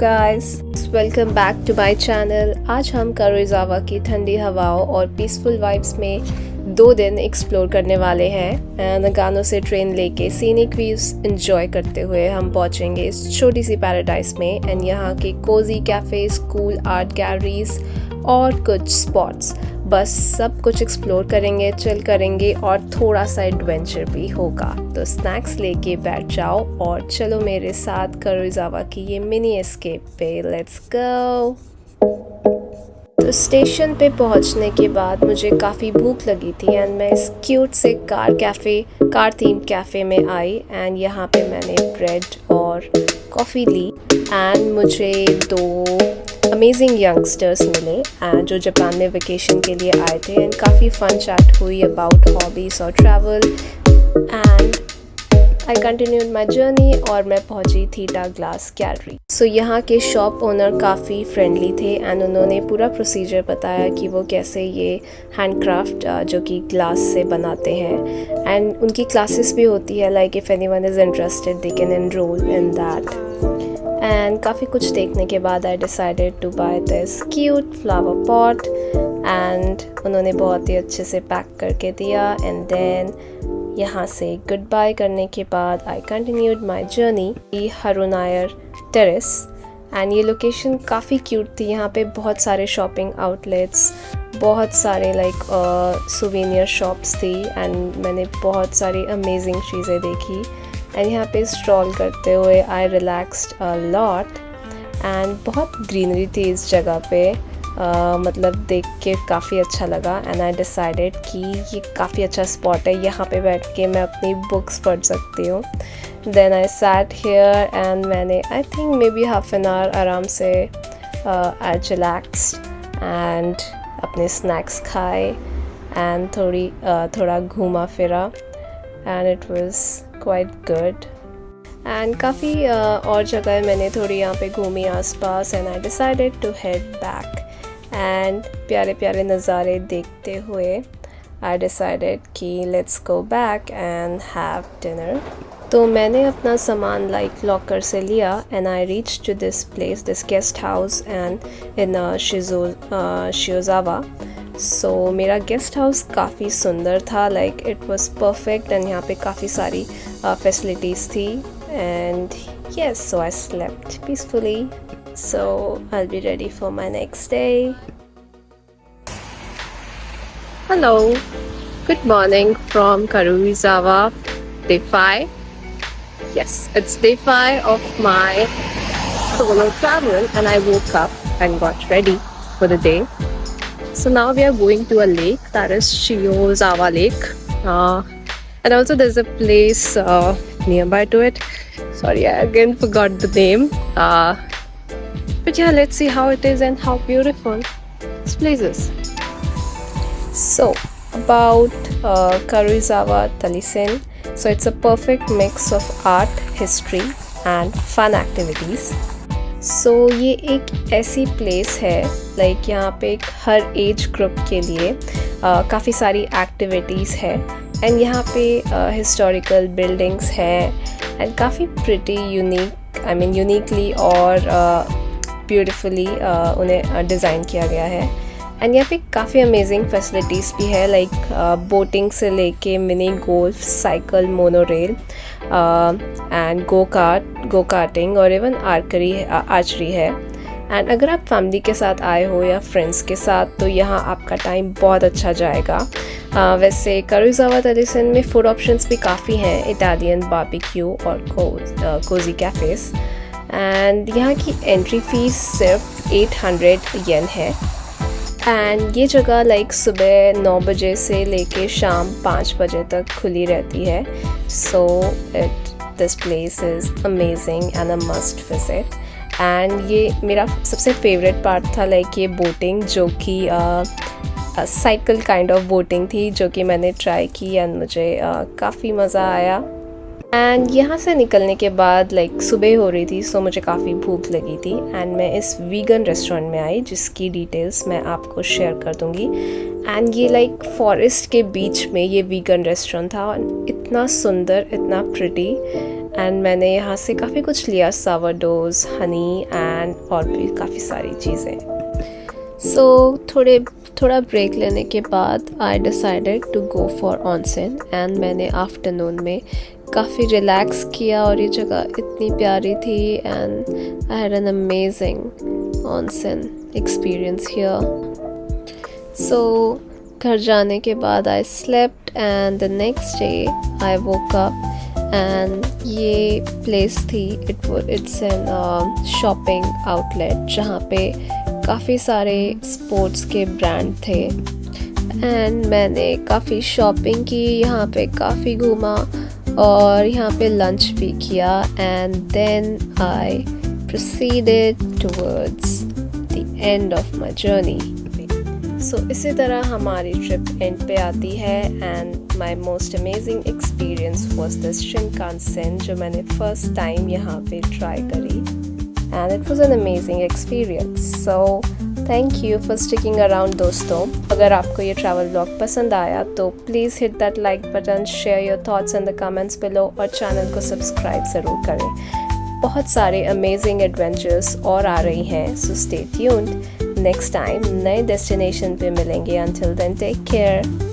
Guys, welcome back to my channel. आज हम कारुइजावा की ठंडी हवाओं और पीसफुल वाइब्स में 2 दिन एक्सप्लोर करने वाले हैं। नगानो से ट्रेन लेके सीनिक व्यूज एंजॉय करते हुए हम पहुंचेंगे इस छोटी सी पैराडाइज में एंड यहाँ के cozy cafes, cool art galleries और कुछ स्पॉट्स, बस सब कुछ एक्सप्लोर करेंगे, चिल करेंगे और थोड़ा सा एडवेंचर भी होगा। तो स्नैक्स लेके बैठ जाओ और चलो मेरे साथ कारुइजावा की ये मिनी एस्केप पे। Let's go. तो स्टेशन पे पहुंचने के बाद मुझे काफ़ी भूख लगी थी एंड मैं इस क्यूट से कार थीम कैफ़े में आई एंड यहाँ पे मैंने ब्रेड और कॉफ़ी ली एंड मुझे 2 अमेजिंग यंगस्टर्स मिले एंड जो जापान में वेकेशन के लिए आए थे एंड काफ़ी फन चैट हुई अबाउट हॉबीज़ और travel and I continued my journey और मैं पहुंची थीटा ग्लास गैलरी। सो यहाँ के शॉप ओनर काफ़ी फ्रेंडली थे एंड उन्होंने पूरा प्रोसीजर बताया कि वो कैसे ये हैंडक्राफ्ट जो कि ग्लास से बनाते हैं एंड उनकी क्लासेस भी होती है, like if anyone is interested they can enroll in that. And काफ़ी कुछ देखने के बाद I decided to buy this cute flower pot and उन्होंने बहुत ही अच्छे से पैक करके दिया एंड देन यहाँ से गुड बाय करने के बाद I continued my journey Harunire terrace and ये लोकेशन काफ़ी क्यूट थी। यहाँ पे बहुत सारे शॉपिंग आउटलेट्स, बहुत सारे लाइक सुवेनियर शॉप्स थी एंड मैंने बहुत सारी अमेजिंग चीज़ें देखी एंड यहाँ पे स्ट्रॉल करते हुए आई रिलैक्स्ड अ लॉट एंड बहुत ग्रीनरी थी इस जगह पे। मतलब देख के काफ़ी अच्छा लगा एंड आई डिसाइडेड कि ये काफ़ी अच्छा स्पॉट है, यहाँ पे बैठ के मैं अपनी बुक्स पढ़ सकती हूँ। Then I sat here and मैंने I think may be half an hour आराम से आई रिलैक्स्ड एंड अपने स्नैक्स खाए एंड थोड़ा घूमा फिरा and it was quite good and काफ़ी और जगह मैंने थोड़ी यहाँ पे घूमी आसपास and I decided to head back and प्यारे प्यारे नज़ारे देखते हुए आई डिसाइडेड कि let's go back and have dinner. तो मैंने अपना सामान लाइक लॉकर से लिया and I reach to this place, this guest house and in Shiozawa. So मेरा गेस्ट हाउस काफ़ी सुंदर था, like it was perfect and यहाँ पे काफ़ी सारी फैसिलिटीज़ थी and yes, so I slept peacefully. So I'll be ready for my next day. Hello, good morning from Karuizawa, day 5. Yes, it's day 5 of my solo travel and I woke up and got ready for the day. So now we are going to a lake, that is Shiosawa Lake. And also there's a place nearby to it. Sorry, I again forgot the name. But yeah, let's see how it is and how beautiful this place is. So, about Karuizawa Taliesin. So, it's a perfect mix of art, history and fun activities. So, ये एक ऐसी place है, like यहाँ पे हर age group के लिए काफ़ी सारी activities है एंड यहाँ पे historical buildings है एंड काफ़ी प्रिटी यूनिकली और ब्यूटिफुली उन्हें डिज़ाइन किया गया है एंड यहाँ पे काफ़ी अमेजिंग फैसिलिटीज़ भी है, लाइक बोटिंग से लेके mini golf, cycle, monorail and go karting और इवन आर्चरी है। एंड अगर आप फैमिली के साथ आए हो या फ्रेंड्स के साथ तो यहाँ आपका टाइम बहुत अच्छा जाएगा। वैसे कारुइजावा तालिसिन में फूड ऑप्शंस भी काफ़ी हैं, इटालियन, बारबेक्यू और कोजी कैफेज एंड यहाँ की एंट्री फीस सिर्फ 800 येन है एंड ये जगह लाइक सुबह 9 बजे से लेके शाम 5 बजे तक खुली रहती है। So this place is amazing and a must visit and ये मेरा सबसे फेवरेट पार्ट था, लाइक ये बोटिंग जो कि साइकिल काइंड ऑफ बोटिंग थी जो कि मैंने ट्राई की एंड मुझे काफ़ी मज़ा आया। एंड यहाँ से निकलने के बाद लाइक सुबह हो रही थी, सो मुझे काफ़ी भूख लगी थी एंड मैं इस वीगन रेस्टोरेंट में आई जिसकी डिटेल्स मैं आपको शेयर कर दूँगी। एंड ये लाइक फॉरेस्ट के बीच में ये वीगन रेस्टोरेंट था, इतना सुंदर, इतना प्रिटी एंड मैंने यहाँ से काफ़ी कुछ लिया, सावरडोज, हनी एंड और भी काफ़ी सारी चीज़ें। सो थोड़ा ब्रेक लेने के बाद I decided to go for onsen and मैंने आफ्टरनून में काफ़ी रिलैक्स किया और ये जगह इतनी प्यारी थी and I had an amazing onsen experience here. So घर जाने के बाद I slept and the next day I woke up and ये प्लेस थी, इट्स एन शॉपिंग आउटलेट जहाँ पे काफ़ी सारे स्पोर्ट्स के ब्रांड थे एंड मैंने काफ़ी शॉपिंग की, यहाँ पे काफ़ी घूमा और यहाँ पे लंच भी किया and then I proceeded towards the end of my journey. So इसी तरह हमारी ट्रिप एंड पे आती है and my most amazing experience was this Shinkansen, जो मैंने फर्स्ट टाइम यहाँ पे ट्राई करी and it was an amazing experience. So thank you for sticking around दोस्तों। अगर आपको ये ट्रैवल व्लॉग पसंद आया तो please hit that like button, share your thoughts in the comments below और चैनल को सब्सक्राइब ज़रूर करें। बहुत सारे अमेजिंग एडवेंचर्स और आ रही हैं, so stay tuned. Next time नए डेस्टिनेशन पे मिलेंगे। Until then take care.